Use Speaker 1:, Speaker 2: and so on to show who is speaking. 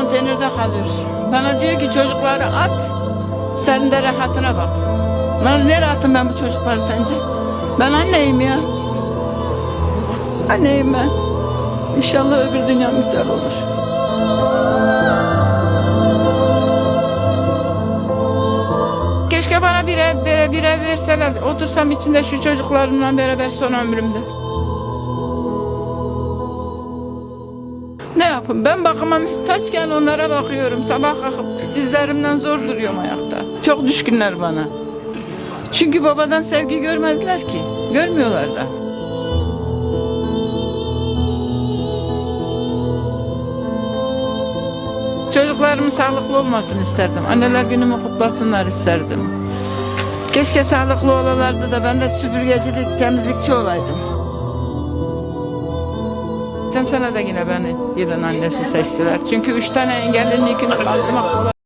Speaker 1: konteynerde kalıyor. Bana diyor ki çocukları at, sen de rahatına bak. Lan ne rahatım ben bu çocukları sence? Ben anneyim ya. Anneyim ben. İnşallah öbür dünyam güzel olur. Keşke bana bir ev verseler. Otursam içinde şu çocuklarımla beraber son ömrümde. Ne yapayım? Ben bakıma muhtaçken onlara bakıyorum. Sabah kalkıp dizlerimden zor duruyorum ayakta. Çok düşkünler bana. Çünkü babadan sevgi görmediler ki. Görmüyorlar da. Çocuklarımın sağlıklı olmasını isterdim. Anneler günümü kutlasınlar isterdim. Keşke sağlıklı olalardı da ben de süpürgecilik, temizlikçi olaydım. Geçen sene de yine beni yılın annesi seçtiler. Çünkü 3 tane engellinin yükünü kaldırmak kolay.